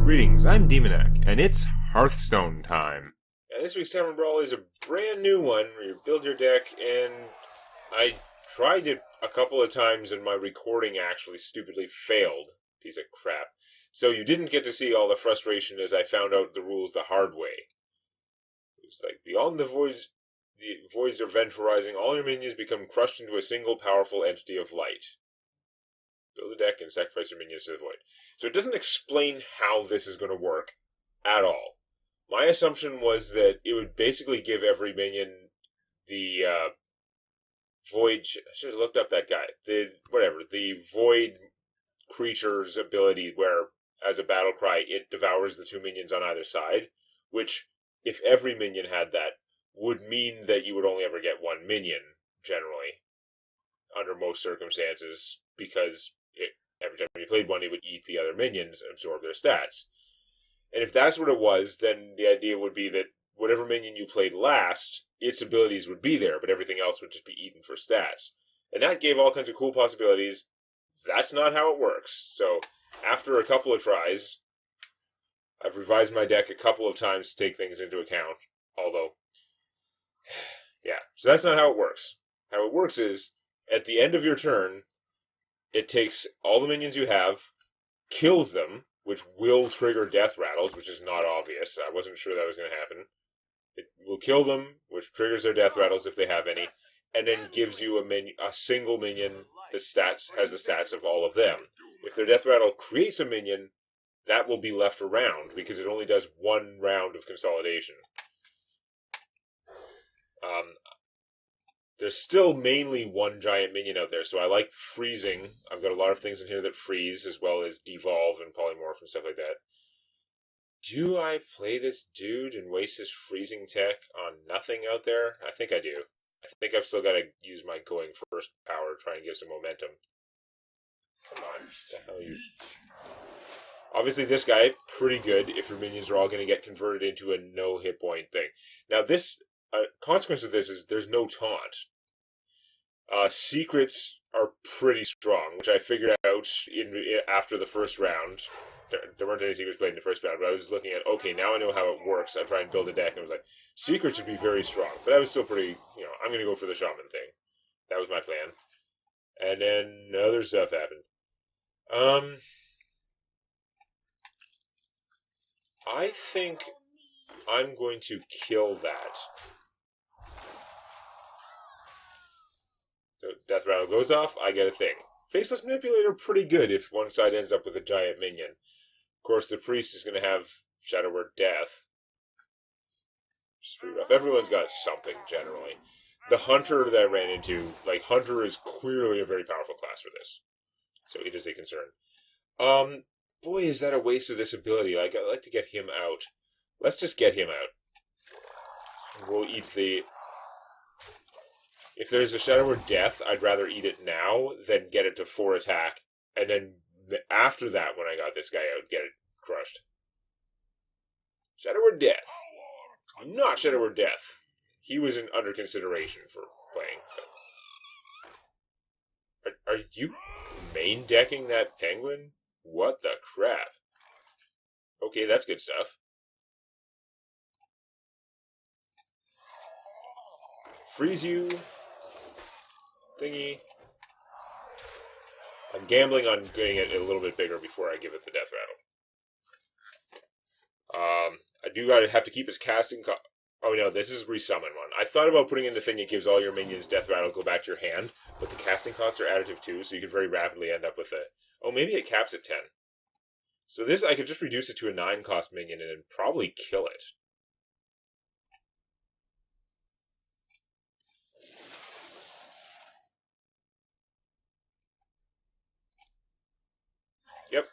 Greetings, I'm Demonac, and it's Hearthstone time. And this week's Tavern Brawl is a brand new one where you build your deck, and I tried it a couple of times and my recording actually stupidly failed. Piece of crap. So you didn't get to see all the frustration as I found out the rules the hard way. It's like, beyond the voids are ventorizing, all your minions become crushed into a single powerful entity of light. Build a deck and sacrifice your minions to the void. So it doesn't explain how this is going to work at all. My assumption was that it would basically give every minion the void. I should have looked up that guy. The void creature's ability, where as a battle cry it devours the two minions on either side. Which, if every minion had that, would mean that you would only ever get one minion generally, under most circumstances, because every time you played one, it would eat the other minions and absorb their stats. And if that's what it was, then the idea would be that whatever minion you played last, its abilities would be there, but everything else would just be eaten for stats. And that gave all kinds of cool possibilities. That's not how it works. So, after a couple of tries, I've revised my deck a couple of times to take things into account. Although, yeah. So that's not how it works. How it works is, at the end of your turn, it takes all the minions you have, kills them, which will trigger death rattles, which is not obvious. I wasn't sure that was going to happen. It will kill them, which triggers their death rattles if they have any, and then gives you a single minion that has the stats of all of them. If their death rattle creates a minion, that will be left around, because it only does one round of consolidation. There's still mainly one giant minion out there, so I like freezing. I've got a lot of things in here that freeze, as well as devolve and polymorph and stuff like that. Do I play this dude and waste his freezing tech on nothing out there? I think I do. I think I've still got to use my going first power to try and get some momentum. Come on, what the hell are you... Obviously this guy, pretty good if your minions are all going to get converted into a no hit point thing. Now this... consequence of this is there's no taunt. Secrets are pretty strong, which I figured out after the first round. There weren't any secrets played in the first round, but I was looking at, okay, now I know how it works. I try and build a deck, and I was like, secrets would be very strong. But I was still pretty, I'm going to go for the shaman thing. That was my plan. And then other stuff happened. I think I'm going to kill that. So death rattle goes off, I get a thing. Faceless Manipulator, pretty good if one side ends up with a giant minion. Of course, the priest is going to have Shadow Word Death. Which is pretty rough. Everyone's got something, generally. The Hunter that I ran into, Hunter is clearly a very powerful class for this. So it is a concern. Boy, is that a waste of this ability. I'd like to get him out. Let's just get him out. We'll eat the... If there's a Shadow Word Death, I'd rather eat it now than get it to 4 attack, and then after that, when I got this guy out, get it crushed. Shadow Word Death. Not Shadow Word Death. He was under consideration for playing. So. Are you main decking that penguin? What the crap? Okay, that's good stuff. Freeze you. Thingy. I'm gambling on getting it a little bit bigger before I give it the death rattle. I do gotta have to keep his casting cost. Oh no, this is resummon one. I thought about putting in the thing that gives all your minions death rattle go back to your hand, but the casting costs are additive too, so you could very rapidly end up with a... Oh, maybe it caps at 10. So this, I could just reduce it to a 9 cost minion and probably kill it. Yep.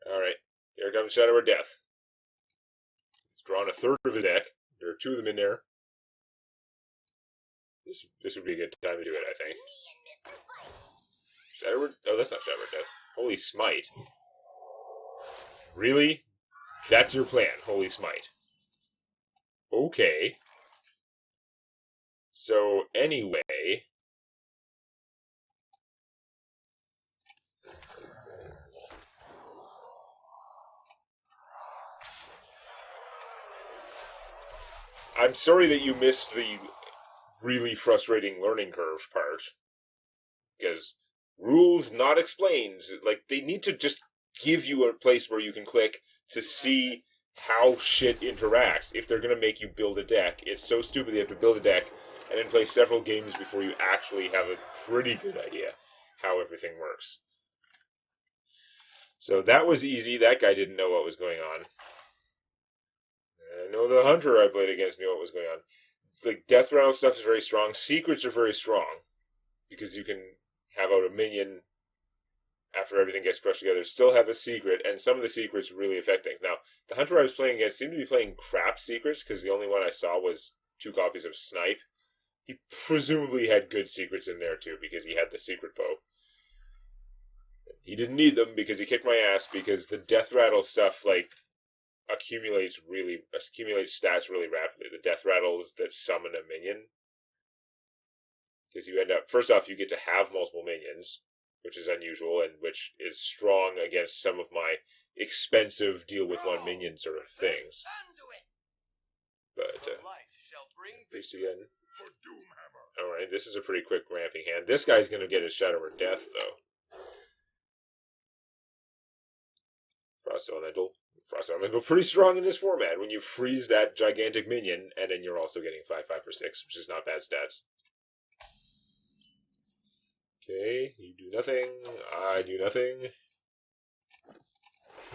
Alright. Here comes Shadow Word Death. He's drawn a third of his deck. There are 2 of them in there. This would be a good time to do it, I think. Shadow Word... Oh, that's not Shadow Word Death. Holy Smite. Really? That's your plan, Holy Smite. Okay. So, anyway... I'm sorry that you missed the really frustrating learning curve part. Because rules not explained. Like, they need to just give you a place where you can click to see how shit interacts. If they're going to make you build a deck, it's so stupid they have to build a deck and then play several games before you actually have a pretty good idea how everything works. So that was easy. That guy didn't know what was going on. I know the hunter I played against knew what was going on. The death rattle stuff is very strong. Secrets are very strong because you can have out a minion after everything gets crushed together, still have a secret, and some of the secrets really affect things. Now, the hunter I was playing against seemed to be playing crap secrets, because the only one I saw was 2 copies of Snipe. He presumably had good secrets in there, too, because he had the secret bow. He didn't need them, because he kicked my ass, because the death rattle stuff, like, accumulates stats really rapidly. The death rattles that summon a minion. Because you end up, first off, you get to have multiple minions, which is unusual, and which is strong against some of my expensive deal-with-one minion sort of things. But, boost again. Alright, this is a pretty quick ramping hand. This guy's going to get his Shadow or Death, though. Frost Elemental. Frost Elemental pretty strong in this format when you freeze that gigantic minion, and then you're also getting 5/5 for 6, which is not bad stats. Okay, you do nothing, I do nothing.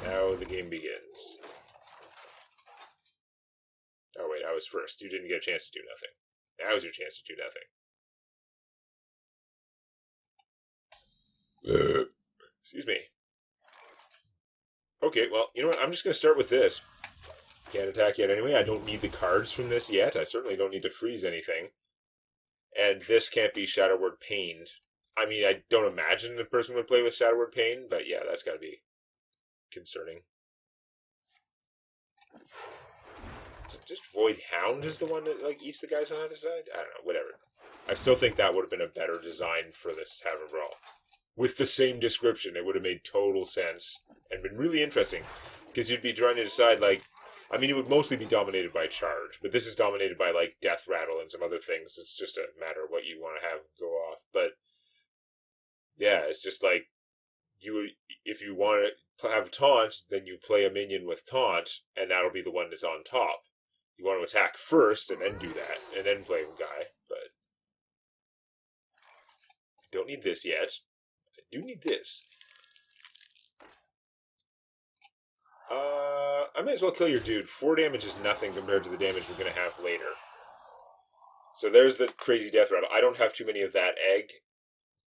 Now the game begins. Oh wait, I was first. You didn't get a chance to do nothing. Now's your chance to do nothing. Excuse me. Okay, well, you know what? I'm just going to start with this. Can't attack yet anyway. I don't need the cards from this yet. I certainly don't need to freeze anything. And this can't be Shadow Word Pained. I mean, I don't imagine the person would play with Shadow Word Pain, but yeah, that's got to be concerning. Just Void Hound is the one that, like, eats the guys on the other side? I don't know, whatever. I still think that would have been a better design for this Tavern Brawl. With the same description, it would have made total sense and been really interesting. Because you'd be trying to decide, like, I mean, it would mostly be dominated by Charge, but this is dominated by, like, Death Rattle and some other things. It's just a matter of what you want to have go off. But yeah, it's just like, if you want to have Taunt, then you play a minion with Taunt, and that'll be the one that's on top. You want to attack first, and then do that, and then play a guy, but I don't need this yet. I do need this. I may as well kill your dude. 4 damage is nothing compared to the damage we're going to have later. So there's the crazy death rattle. I don't have too many of that egg.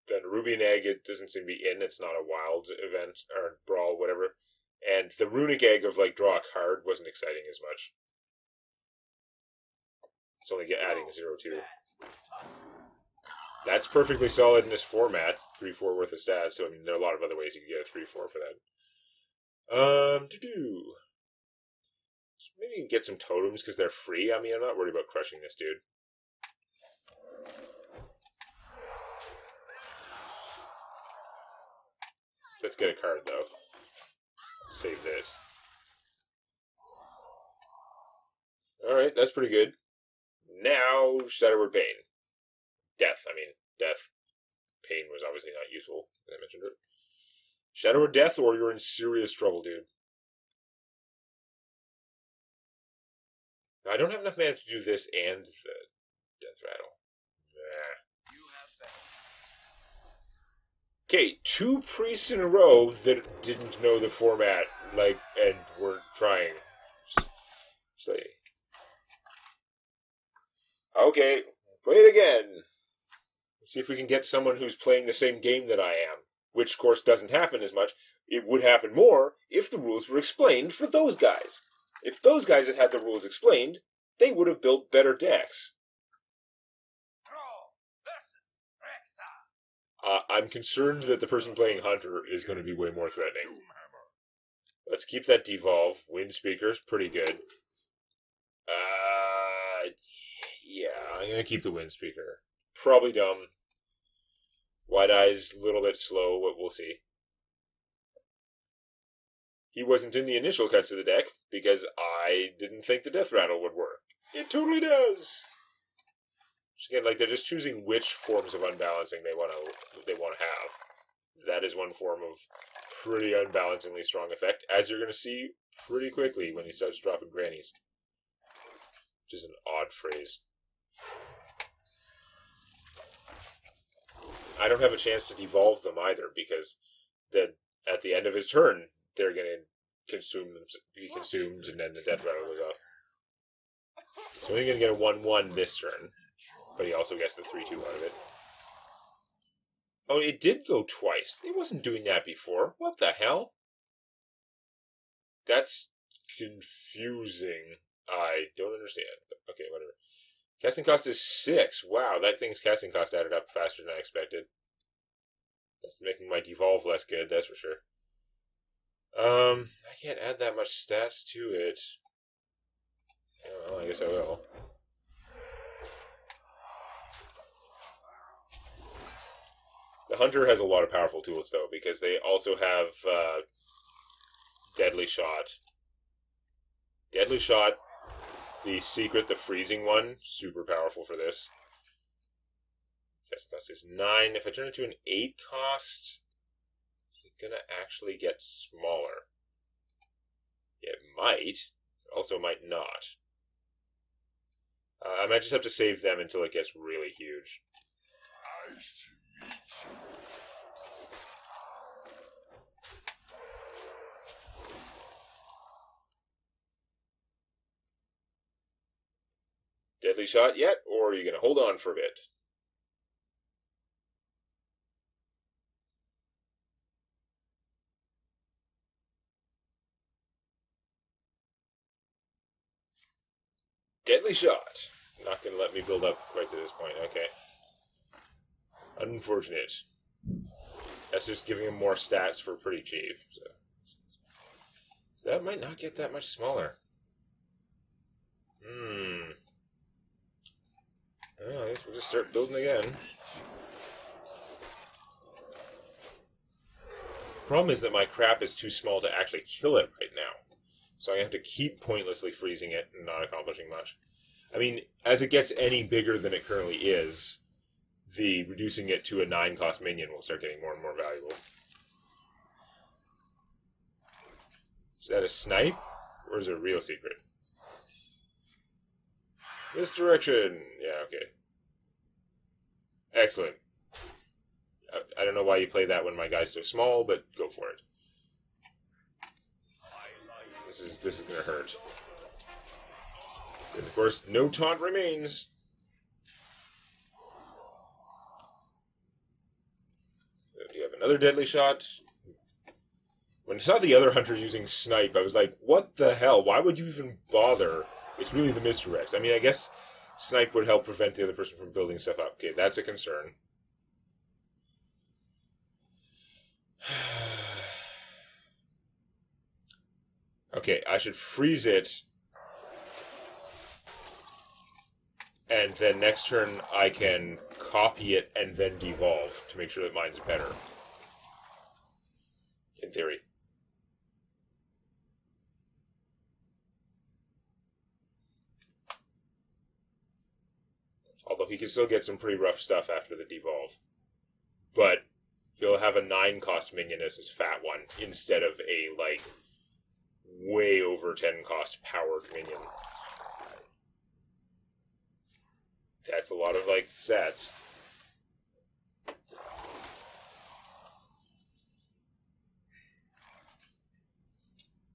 The Nerubian egg, it doesn't seem to be in. It's not a wild event, or brawl, whatever. And the runic egg of, like, draw a card wasn't exciting as much. It's only adding 0-2. That's perfectly solid in this format. 3-4 worth of stats. So, I mean, there are a lot of other ways you could get a 3-4 for that. Maybe you can get some totems because they're free. I mean, I'm not worried about crushing this dude. Let's get a card, though. Save this. Alright, that's pretty good. Now, Shadow Word Pain. Death. Pain was obviously not useful, as I mentioned it. Shadow or Death, or you're in serious trouble, dude. Now, I don't have enough mana to do this and the Death Rattle. Okay, 2 priests in a row that didn't know the format, like, and weren't trying. Say. Okay, play it again. See if we can get someone who's playing the same game that I am. Which, of course, doesn't happen as much. It would happen more if the rules were explained for those guys. If those guys had had the rules explained, they would have built better decks. I'm concerned that the person playing Hunter is going to be way more threatening. Let's keep that devolve. Wind Speaker's pretty good. Yeah, I'm going to keep the Wind Speaker. Probably dumb. Wide Eye's a little bit slow, but we'll see. He wasn't in the initial cuts of the deck, because I didn't think the Death Rattle would work. It totally does! Again, like, they're just choosing which forms of unbalancing they want to have. That is one form of pretty unbalancingly strong effect, as you're going to see pretty quickly when he starts dropping grannies. Which is an odd phrase. I don't have a chance to devolve them either, because at the end of his turn, they're going to be consumed, and then the death rattle goes off. So he's going to get a 1-1 this turn, but he also gets the 3-2 out of it. Oh, it did go twice. It wasn't doing that before. What the hell? That's confusing. I don't understand. Okay, whatever. Casting cost is 6. Wow, that thing's casting cost added up faster than I expected. That's making my devolve less good, that's for sure. I can't add that much stats to it. Well, I guess I will. The Hunter has a lot of powerful tools, though, because they also have Deadly Shot. Deadly Shot, the secret, the freezing one, super powerful for this. Casting cost is 9. If I turn it to an 8 cost, is it going to actually get smaller? It might. It also might not. I might just have to save them until it gets really huge. Deadly Shot yet, or are you going to hold on for a bit? Deadly Shot. Not going to let me build up quite to this point. Okay. Unfortunate. That's just giving him more stats for pretty cheap. So that might not get that much smaller. Well, I guess we'll just start building again. Problem is that my crap is too small to actually kill it right now. So I have to keep pointlessly freezing it and not accomplishing much. I mean, as it gets any bigger than it currently is, the reducing it to a 9-cost minion will start getting more and more valuable. Is that a snipe? Or is it a real secret? Misdirection! Yeah, okay. Excellent. I don't know why you play that when my guy's so small, but go for it. This is gonna hurt. Because, of course, no taunt remains. So do you have another Deadly Shot? When I saw the other hunter using Snipe, I was like, what the hell? Why would you even bother? It's really the misdirect. I mean, I guess Snipe would help prevent the other person from building stuff up. Okay, that's a concern. Okay, I should freeze it. And then next turn I can copy it and then devolve to make sure that mine's better. In theory. Although he can still get some pretty rough stuff after the devolve. But he'll have a 9-cost minion as his fat one, instead of a, like, way over 10-cost powered minion. That's a lot of, like, stats.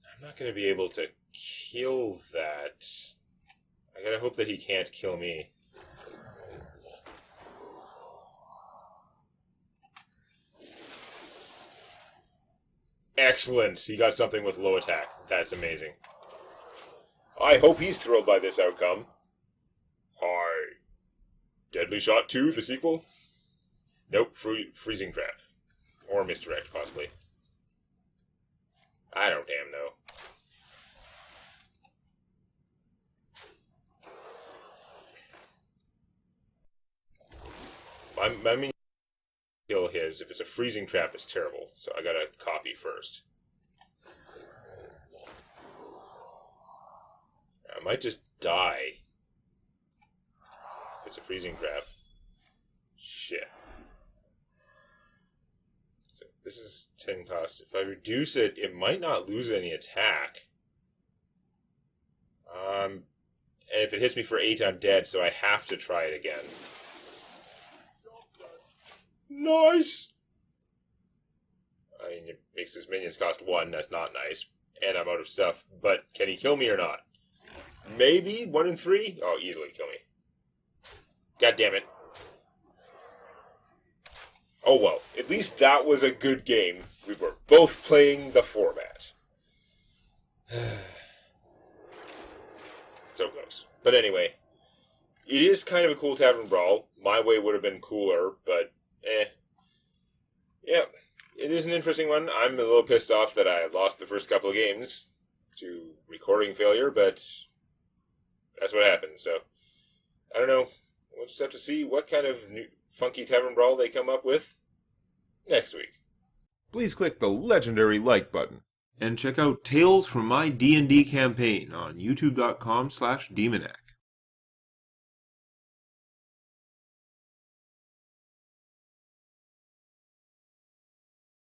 I'm not going to be able to kill that. I gotta hope that he can't kill me. Excellent! He got something with low attack. That's amazing. I hope he's thrilled by this outcome. Hi. Deadly Shot 2, the sequel? Nope, Freezing Trap. Or Misdirect, possibly. I don't damn know. My minion kill his. If it's a Freezing Trap, it's terrible. So I gotta copy first. I might just die. It's a freezing trap. Shit. So this is 10 cost. If I reduce it, it might not lose any attack. And if it hits me for 8, I'm dead, so I have to try it again. Nice! I mean, it makes his minions cost 1, that's not nice. And I'm out of stuff. But can he kill me or not? Maybe 1 in 3? Oh, easily kill me. God damn it. Oh well, at least that was a good game. We were both playing the format. So close. But anyway, it is kind of a cool Tavern Brawl. My way would have been cooler, but yeah, it is an interesting one. I'm a little pissed off that I lost the first couple of games to recording failure, but that's what happened. So, I don't know. We'll just have to see what kind of new funky Tavern Brawl they come up with next week. Please click the legendary like button. And check out Tales from My D&D Campaign on youtube.com/Demonac.